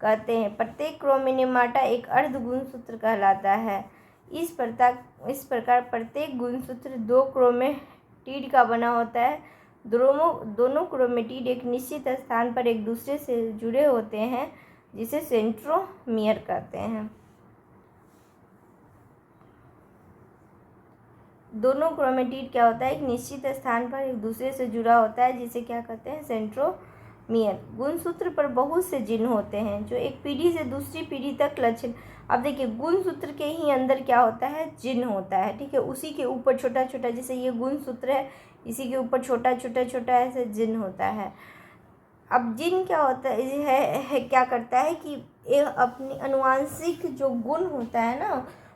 कहते हैं। प्रत्येक क्रोमेनिमाटा एक अर्ध गुणसूत्र कहलाता है। इस प्रकार प्रत्येक गुणसूत्र 2 क्रोमेटिड का बना होता है। दोनों क्रोमेटिड एक निश्चित स्थान पर एक दूसरे से जुड़े होते हैं जिसे सेंट्रोमियर कहते हैं। दोनों क्रोमेटिड क्या होता है, एक निश्चित स्थान पर एक दूसरे से जुड़ा होता है जिसे क्या कहते हैं? सेंट्रोमियर। गुणसूत्र पर बहुत से जिन होते हैं जो एक पीढ़ी से दूसरी पीढ़ी तक लक्षण। अब देखिए, गुणसूत्र के ही अंदर क्या होता है? जिन होता है। ठीक है, उसी के ऊपर छोटा छोटा, जैसे ये गुणसूत्र है, इसी के ऊपर छोटा छोटा छोटा ऐसे जिन होता है। अब जिन क्या होता है क्या करता है कि एक अपनी अनुवांशिक जो गुण होता है ना,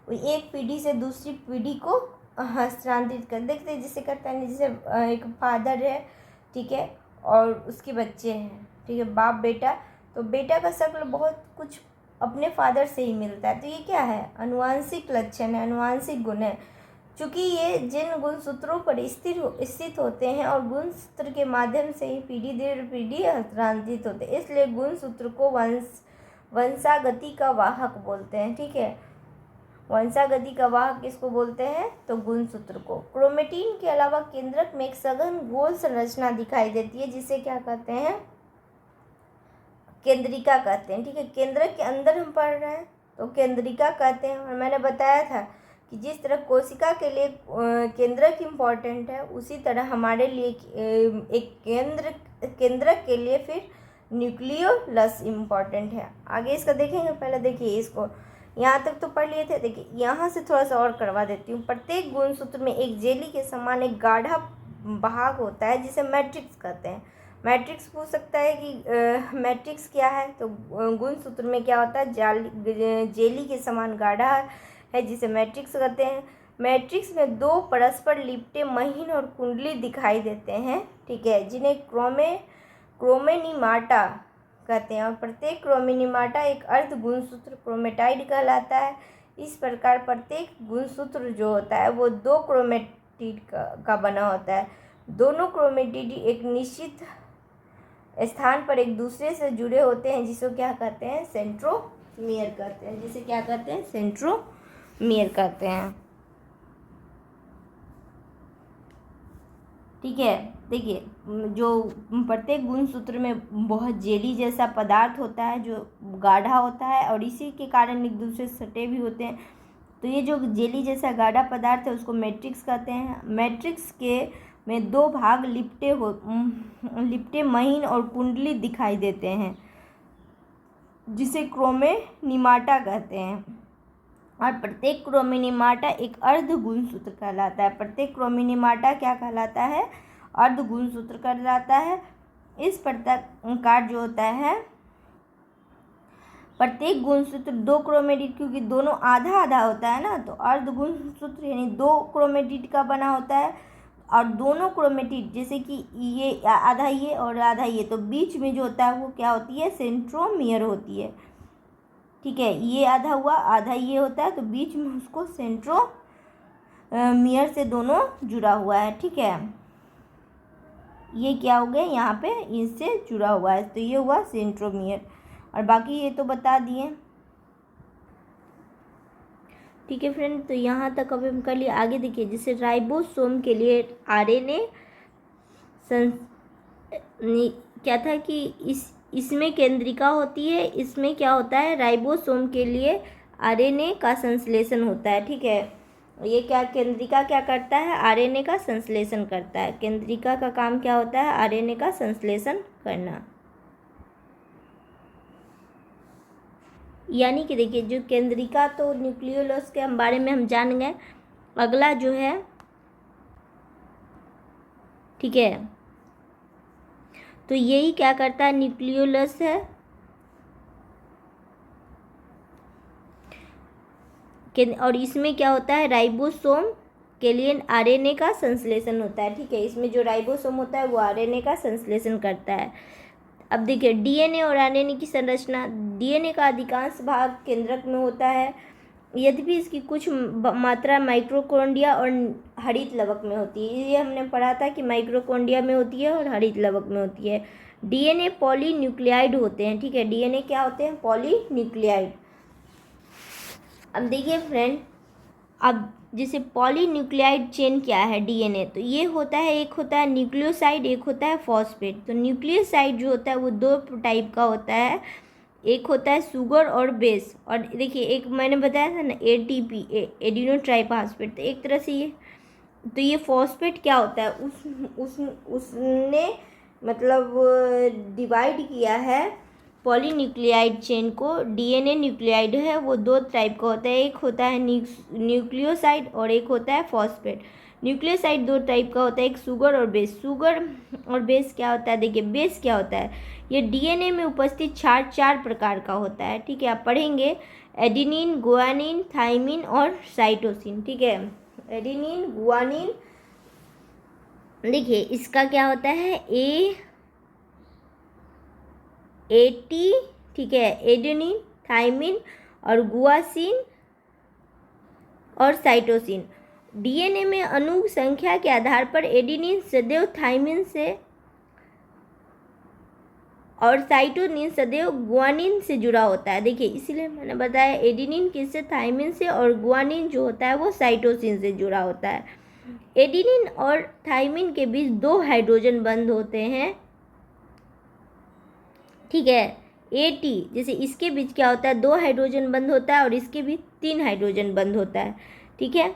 वो एक पीढ़ी से दूसरी पीढ़ी को हस्तांतरित कर देखते हैं। जिसे करता है, जैसे एक फादर है, ठीक है, और उसके बच्चे हैं, ठीक है, बाप बेटा, तो बेटा का शक्ल बहुत कुछ अपने फादर से ही मिलता है। तो ये क्या है? अनुवांशिक लक्षण है, अनुवांशिक गुण है। चूँकि ये जिन गुणसूत्रों पर स्थित होते हैं और गुणसूत्र के माध्यम से ही पीढ़ी दर पीढ़ी हस्तांतरित होते हैं, इसलिए गुणसूत्र को वंशागति का वाहक बोलते हैं। ठीक है, वंशागति का वाहक किसको बोलते हैं? तो गुणसूत्र को। क्रोमेटिन के अलावा केंद्रक में एक सघन गोल संरचना दिखाई देती है जिसे क्या कहते हैं? केंद्रिका कहते हैं। ठीक है, केंद्रक के अंदर हम पढ़ रहे हैं तो केंद्रिका कहते हैं। और मैंने बताया था कि जिस तरह कोशिका के लिए केंद्रक इम्पॉर्टेंट है, उसी तरह हमारे लिए एक केंद्रक के लिए फिर न्यूक्लियोलस इम्पॉर्टेंट है। आगे इसका देखेंगे, पहले देखिए इसको, यहाँ तक तो पढ़ लिए थे। देखिए यहाँ से थोड़ा सा और करवा देती हूँ। प्रत्येक गुणसूत्र में एक जेली के समान एक गाढ़ा भाग होता है जिसे मैट्रिक्स कहते हैं। मैट्रिक्स पूछ सकता है कि मैट्रिक्स क्या है, तो गुणसूत्र में क्या होता है? जेली के समान गाढ़ा है जिसे मैट्रिक्स कहते हैं। मैट्रिक्स में दो परस्पर लिपटे महीन और कुंडली दिखाई देते हैं, ठीक है, जिन्हें क्रोमेनिमाटा कहते हैं। और प्रत्येक क्रोमेनिमाटा एक अर्ध गुणसूत्र क्रोमेटाइड कहलाता है। इस प्रकार प्रत्येक गुणसूत्र जो होता है वो 2 क्रोमेटिड का बना होता है। दोनों क्रोमेटिड एक निश्चित स्थान पर एक दूसरे से जुड़े होते हैं जिसको क्या कहते हैं? सेंट्रोमियर कहते हैं। जिसे क्या कहते हैं? सेंट्रोमियर कहते हैं। ठीक है, देखिए, जो प्रत्येक गुणसूत्र में बहुत जेली जैसा पदार्थ होता है जो गाढ़ा होता है और इसी के कारण एक दूसरे से सटे भी होते हैं। तो ये जो जेली जैसा गाढ़ा पदार्थ है उसको मैट्रिक्स कहते हैं। मैट्रिक्स के में दो भाग लिपटे महीन और कुंडली दिखाई देते हैं, जिसे क्रोमेनिमाटा कहते हैं। और प्रत्येक क्रोमेनिमाटा एक अर्ध गुणसूत्र कहलाता है। प्रत्येक क्रोमेनिमाटा क्या कहलाता है? अर्ध गुणसूत्र कहलाता है। इस प्रकार जो होता है, प्रत्येक गुणसूत्र दो क्रोमेटिड, क्योंकि दोनों आधा आधा होता है ना, तो अर्ध गुणसूत्र यानी दो क्रोमेटिड का बना होता है। और दोनों क्रोमेटिड, जैसे कि ये आधा ये और आधा ये, तो बीच में जो होता है वो क्या होती है? सेंट्रोमियर होती है। ठीक है, ये आधा हुआ, आधा ये होता है, तो बीच में उसको सेंट्रोमियर से दोनों जुड़ा हुआ है। ठीक है, ये क्या हो गया? यहाँ पे इससे जुड़ा हुआ है, तो ये हुआ सेंट्रोमियर। और बाकी ये तो बता दिए। ठीक है फ्रेंड, तो यहाँ तक अब हम कर लिए। आगे देखिए, जैसे राइबोसोम के लिए आरएनए क्या था कि इसमें केंद्रिका होती है। इसमें क्या होता है? राइबोसोम के लिए आरएनए का संश्लेषण होता है। ठीक है, ये क्या केंद्रिका क्या करता है? आरएनए का संश्लेषण करता है। केंद्रिका का काम क्या होता है? आरएनए का संश्लेषण करना। यानी कि देखिए, जो केंद्रिका तो न्यूक्लियोलस के बारे में हम जान गए। अगला जो है, ठीक है, तो यही क्या करता है? न्यूक्लियोलस है। और इसमें क्या होता है? राइबोसोम के लिए आरएनए का संश्लेषण होता है। ठीक है, इसमें जो राइबोसोम होता है वो आरएनए का संश्लेषण करता है। अब देखिए, डीएनए और आरएनए की संरचना। डीएनए का अधिकांश भाग केंद्रक में होता है, यद्यपि इसकी कुछ मात्रा माइटोकॉन्ड्रिया और हरित लवक में होती है। ये हमने पढ़ा था कि माइटोकॉन्ड्रिया में होती है और हरित लवक में होती है। डीएनए पॉलीन्यूक्लियाइड होते हैं। ठीक है, डीएनए क्या होते हैं? पॉलीन्यूक्लियाइड। अब देखिए फ्रेंड, अब जैसे पॉलीन्यूक्लियाइड चेन क्या है? डीएनए, तो ये होता है, एक होता है न्यूक्लियोसाइड, एक होता है फॉस्फेट। तो न्यूक्लियोसाइड जो होता है वो दो टाइप का होता है, एक होता है शुगर और बेस। और देखिए, एक मैंने बताया था ना, एटीपी, एडिनो ट्राइफॉस्फेट, तो एक तरह से ये, तो ये फॉस्फेट क्या होता है? उसने मतलब डिवाइड किया है पॉलीन्यूक्लियाइड चेन को। डीएनए न्यूक्लियाइड है वो दो टाइप का होता है, एक होता है न्यूक्लियोसाइड और एक होता है फॉस्फेट। न्यूक्लियोसाइड दो टाइप का होता है, एक शुगर और बेस। शुगर और बेस क्या होता है? देखिए, बेस क्या होता है? ये डीएनए में उपस्थित क्षार 4 प्रकार का होता है। ठीक है, आप पढ़ेंगे एडेनिन, गुआनिन, थाइमिन और साइटोसिन। ठीक है, एडेनिन, गुआनिन, देखिए इसका क्या होता है? एटी, ठीक है, एडेनिन, थाइमिन और गुआसिन और साइटोसिन। डीएनए में अणु संख्या के आधार पर एडेनिन सदैव थाइमिन से और साइटोसिन सदैव गुआनिन से जुड़ा होता है। देखिए, इसीलिए मैंने बताया एडेनिन किससे? थाइमिन से, और गुआनिन जो होता है वो साइटोसिन से जुड़ा होता है। एडेनिन और थाइमिन के बीच 2 हाइड्रोजन बंध होते हैं। ठीक है, एटी, जैसे इसके बीच क्या होता है? 2 हाइड्रोजन बंध होता है और इसके बीच 3 हाइड्रोजन बंध होता है। ठीक है,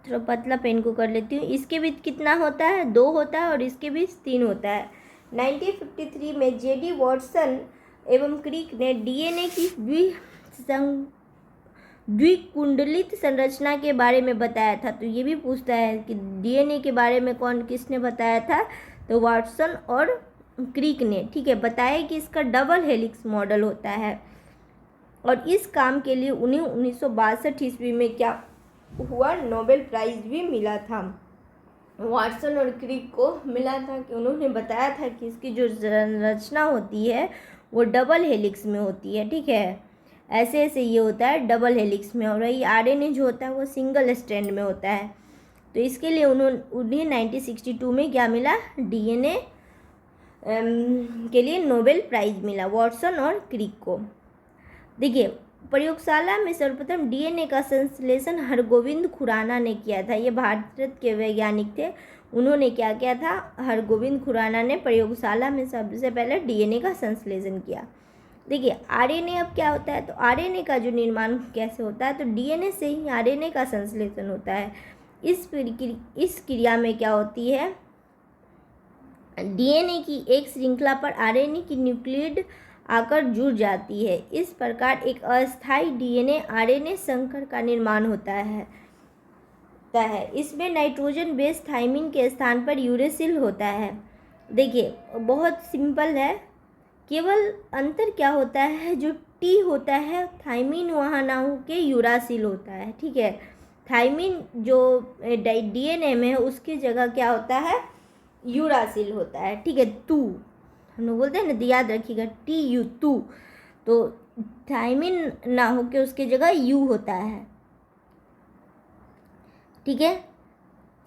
थोड़ा पतला पेन को कर लेती हूँ। इसके बीच कितना होता है? 2 होता है और इसके बीच 3 होता है। 1953 में जेडी वॉटसन एवं क्रिक ने डीएनए की द्विकुंडलित संरचना के बारे में बताया था। तो ये भी पूछता है कि डीएनए के बारे में किसने बताया था? तो वाटसन और क्रिक ने। ठीक है, बताया कि इसका डबल हेलिक्स मॉडल होता है। और इस काम के लिए उन्हें 1962 ईस्वी में क्या हुआ? नोबेल प्राइज भी मिला था। वाटसन और क्रिक को मिला था कि उन्होंने बताया था कि इसकी जो संरचना होती है वो डबल हेलिक्स में होती है। ठीक है, ऐसे ऐसे ये होता है डबल हेलिक्स में, और ये आरएनए जो होता है वो सिंगल स्ट्रैंड में होता है। तो इसके लिए उन्हें 1962 में क्या मिला? डीएनए के लिए नोबेल प्राइज मिला, वाटसन और क्रिक को। देखिए, प्रयोगशाला में सर्वप्रथम डीएनए का संश्लेषण हरगोविंद खुराना ने किया था। ये भारत के वैज्ञानिक थे। उन्होंने क्या किया था? हरगोविंद खुराना ने प्रयोगशाला में सबसे पहले डीएनए का संश्लेषण किया। देखिए आरएनए अब क्या होता है, तो आरएनए का जो निर्माण कैसे होता है, तो डीएनए से ही आरएनए का संश्लेषण होता है। इस क्रिया में क्या होती है, डीएनए की एक श्रृंखला पर आरएनए की न्यूक्लियोइड आकर जुड़ जाती है। इस प्रकार एक अस्थायी डीएनए आरएनए संकर का निर्माण होता है। इसमें नाइट्रोजन बेस थाइमिन के स्थान पर यूरेसिल होता है। देखिए बहुत सिंपल है, केवल अंतर क्या होता है, जो टी होता है थाइमिन वहाँ ना हो के यूरासिल होता है। ठीक है, थाइमिन जो डीएनए में है उसकी जगह क्या होता है, यूरासिल होता है। ठीक है, तू हम लोग बोलते हैं ना, याद रखिएगा टी यू तू, तो थाइमिन ना हो के उसकी जगह यू होता है। ठीक है,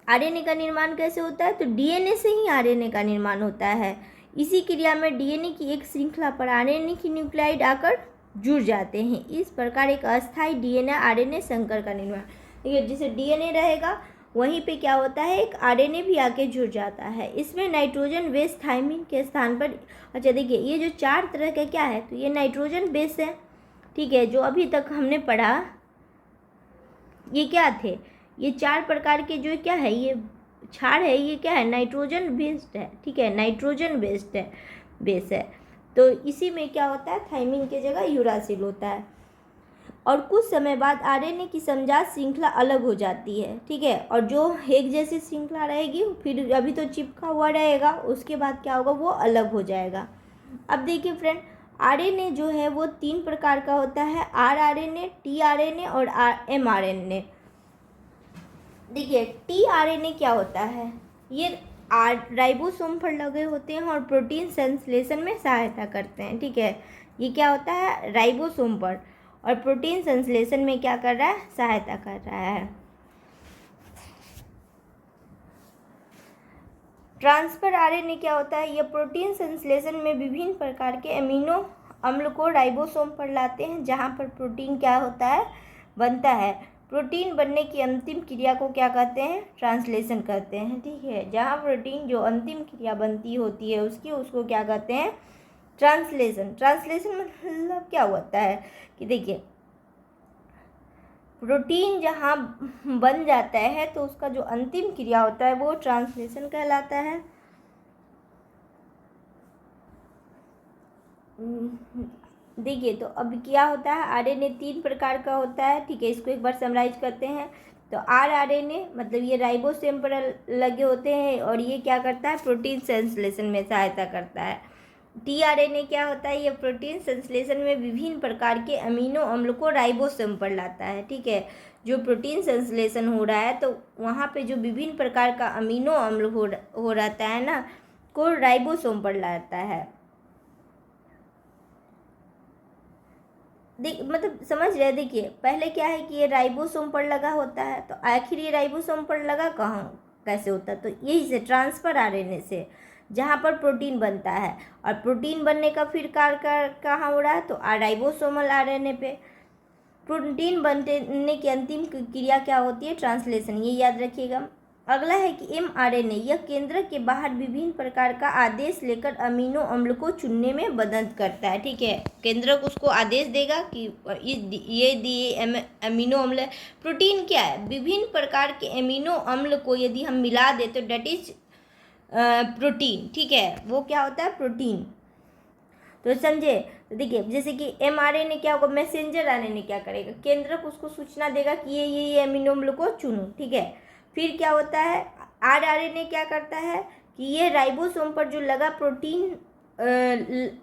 आरएनए का निर्माण कैसे होता है, तो डीएनए से ही आरएनए का निर्माण होता है। इसी क्रिया में डीएनए की एक श्रृंखला पर आरएनए की न्यूक्लियोटाइड आकर जुड़ जाते हैं। इस प्रकार एक अस्थायी डीएनए आरएनए संकर का निर्माण। देखिए जैसे डीएनए रहेगा वहीं पे क्या होता है, एक आरएनए भी आके जुड़ जाता है। इसमें नाइट्रोजन बेस थाइमिन के स्थान पर, अच्छा देखिए ये जो 4 तरह का क्या है, तो ये नाइट्रोजन बेस है। ठीक है, जो अभी तक हमने पढ़ा ये क्या थे, ये 4 प्रकार के जो क्या है, ये क्षार है, ये क्या है, नाइट्रोजन बेस्ड है। ठीक है, नाइट्रोजन बेस्ड है, बेस है। तो इसी में क्या होता है, थाइमिन की जगह यूरासिल होता है। और कुछ समय बाद आरएनए की समजात श्रृंखला अलग हो जाती है। ठीक है, और जो एक जैसी श्रृंखला रहेगी फिर अभी तो चिपका हुआ रहेगा, उसके बाद क्या होगा, वो अलग हो जाएगा। अब देखिए फ्रेंड, आरएनए जो है वो 3 प्रकार का होता है, आरआरएनए, टीआरएनए और एमआरएनए। देखिए टीआरएनए क्या होता है, ये राइबोसोम पर लगे होते हैं और प्रोटीन संश्लेषण में सहायता करते हैं। ठीक है, ये क्या होता है, राइबोसोम पर, और प्रोटीन संश्लेषण में क्या कर रहा है, सहायता कर रहा है। ट्रांसफर आरएनए क्या होता है, यह प्रोटीन संश्लेषण में विभिन्न प्रकार के अमीनो अम्ल को राइबोसोम पर लाते हैं, जहां पर प्रोटीन क्या होता है, बनता है। प्रोटीन बनने की अंतिम क्रिया को क्या कहते हैं, ट्रांसलेशन कहते हैं। ठीक है, जहाँ प्रोटीन जो अंतिम क्रिया बनती होती है उसको क्या कहते हैं, ट्रांसलेशन। ट्रांसलेशन मतलब क्या होता है कि देखिए प्रोटीन जहाँ बन जाता है तो उसका जो अंतिम क्रिया होता है वो ट्रांसलेशन कहलाता है। देखिए तो अब क्या होता है, आरएनए 3 प्रकार का होता है। ठीक है, इसको एक बार समराइज करते हैं। तो आरआरएनए मतलब ये राइबोसोम पर लगे होते हैं और ये क्या करता है, प्रोटीन संश्लेषण में सहायता करता है। टीआरएनए क्या होता है, ये प्रोटीन संश्लेषण में विभिन्न प्रकार के अमीनो अम्ल को राइबोसोम पर लाता है। ठीक है, जो प्रोटीन संश्लेषण हो रहा है तो वहाँ पे जो विभिन्न प्रकार का अमीनो अम्ल हो रहता है ना, को राइबोसोम पर लाता है। मतलब समझ रहे, देखिए पहले क्या है कि ये राइबोसोम पर लगा होता है, तो आखिर ये राइबोसोम पर लगा कहाँ, कैसे होता है, तो यही से ट्रांसफर आरएनए से, जहाँ पर प्रोटीन बनता है। और प्रोटीन बनने का फिर कार्य कहाँ हो रहा है, तो राइबोसोमल आरएनए पे। प्रोटीन बनने की अंतिम क्रिया क्या होती है, ट्रांसलेशन, ये याद रखिएगा। अगला है कि एमआरएनए, यह केंद्र के बाहर विभिन्न प्रकार का आदेश लेकर अमीनो अम्ल को चुनने में मदद करता है। ठीक है, केंद्रक उसको आदेश देगा कि ये दिए अमीनो अम्ल है। प्रोटीन क्या है, विभिन्न प्रकार के अमीनो अम्ल को यदि हम मिला दे तो डेट इज प्रोटीन। ठीक है, वो क्या होता है, प्रोटीन। तो समझे, तो देखिए जैसे कि एमआरएनए क्या होगा, मैसेंजर आरएनए क्या करेगा, केंद्रक उसको सूचना देगा कि ये अमीनो अम्ल को चुनो। ठीक है, फिर क्या होता है, आरआरएनए क्या करता है कि ये राइबोसोम पर जो लगा प्रोटीन,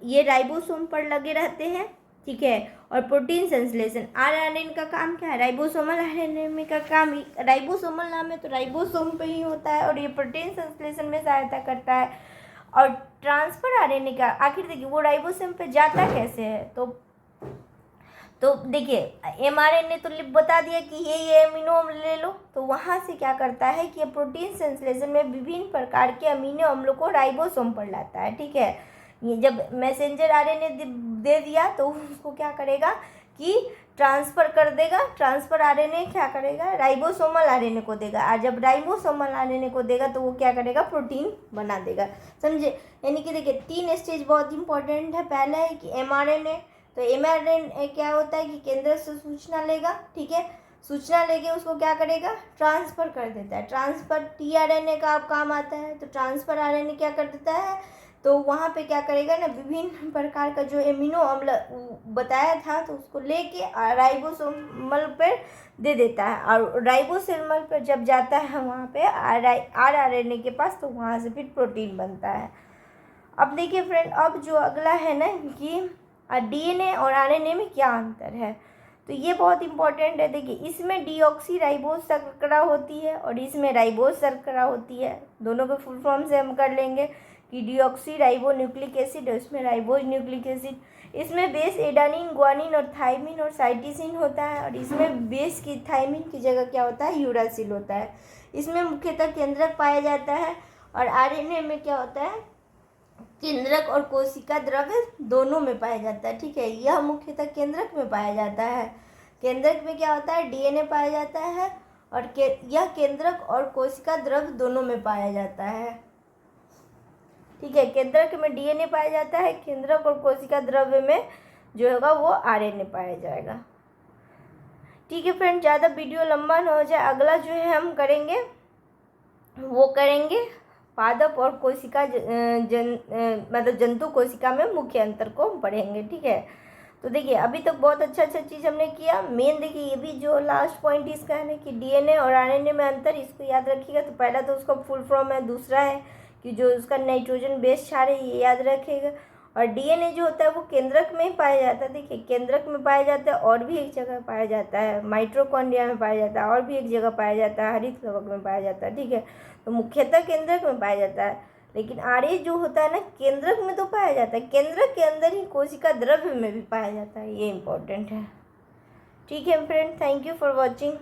ये राइबोसोम पर लगे रहते हैं। ठीक है, और प्रोटीन संश्लेषण, आरआरएनए का काम क्या है, राइबोसोमल आरएनए का काम, राइबोसोमल नाम है तो राइबोसोम पे ही होता है और ये प्रोटीन संश्लेषण में सहायता करता है। और ट्रांसफर आरएनए का आखिर देखिए वो राइबोसोम पे जाता कैसे है, तो देखिए एमआरएनए तो बता दिया कि ये अमीनो अम्ल ले लो, तो वहाँ से क्या करता है कि प्रोटीन संश्लेषण में विभिन्न प्रकार के अमीनो अम्लों को राइबोसोम पर लाता है। ठीक है, ये जब मैसेंजर आरएनए दे दिया तो उसको क्या करेगा कि ट्रांसफ़र कर देगा। ट्रांसफ़र आरएनए क्या करेगा, राइबोसोमल आरएनए को देगा, और जब राइबोसोमल आरएनए को देगा तो वो क्या करेगा, प्रोटीन बना देगा। समझे, यानी कि देखिए 3 स्टेज बहुत इंपॉर्टेंट है। पहला है कि एमआरएनए तो mRNA क्या होता है कि केंद्रक से सूचना लेगा, ठीक है, सूचना लेके उसको क्या करेगा, ट्रांसफ़र कर देता है। ट्रांसफ़र tRNA का अब काम आता है। तो ट्रांसफ़र RNA क्या कर देता है, तो वहाँ पे क्या करेगा ना, विभिन्न प्रकार का जो एमिनो अम्ल बताया था तो उसको लेके राइबोसोमल पर दे देता है, और राइबोसोमल पर जब जाता है वहाँ पे rRNA के पास, तो वहाँ से फिर प्रोटीन बनता है। अब देखिए फ्रेंड, अब जो अगला है ना कि DNA और RNA में क्या अंतर है, तो ये बहुत इंपॉर्टेंट है। देखिए, इसमें डीऑक्सी राइबोज शर्करा होती है और इसमें राइबोज शर्करा होती है। दोनों के फुल फॉर्म से हम कर लेंगे कि डीऑक्सी राइबो न्यूक्लिक एसिड और इसमें राइबोज न्यूक्लिक एसिड। इसमें बेस एडानिन, ग्वानिन और थाइमिन और साइटिसिन होता है, और इसमें बेस की थाइमिन की जगह क्या होता है, यूरासिल होता है। इसमें मुख्यतः केंद्रक पाया जाता है, और RNA में क्या होता है, केंद्रक और कोशिका द्रव्य दोनों में पाया जाता है, ठीक है। यह मुख्यतः केंद्रक में पाया जाता है। केंद्रक में क्या होता है, DNA पाया जाता है, और यह केंद्रक और कोशिका द्रव्य दोनों में पाया जाता है, ठीक है। केंद्रक में DNA पाया जाता है, केंद्रक और कोशिका द्रव्य में जो होगा वो RNA पाया जाएगा, ठीक है फ्रेंड। ज़्यादा वीडियो लंबा ना हो जाए, अगला जो है हम करेंगे वो करेंगे पादप और कोशिका मतलब जंतु कोशिका में मुख्य अंतर को पढ़ेंगे, ठीक है। तो देखिए, अभी तक बहुत अच्छा चीज़ हमने किया। मेन देखिए, ये भी जो लास्ट पॉइंट इसका है ना कि DNA और RNA में अंतर, इसको याद रखिएगा। तो पहला तो उसका फुल फॉर्म है, दूसरा है कि जो उसका नाइट्रोजन बेस क्षार है, ये याद रखिएगा। और DNA जो होता है वो केंद्रक में ही पाया जाता है। देखिए, केंद्रक में पाया जाता है, और भी एक जगह पाया जाता है, माइटोकॉन्ड्रिया में पाया जाता है, और भी एक जगह पाया जाता है, हरित कवक में पाया जाता है, ठीक है। तो मुख्यतः केंद्रक में पाया जाता है, लेकिन RNA जो होता है ना, केंद्रक में तो पाया जाता है, केंद्रक के अंदर ही कोशिका द्रव्य में भी पाया जाता है। ये इंपॉर्टेंट है, ठीक है friend. Thank you for watching.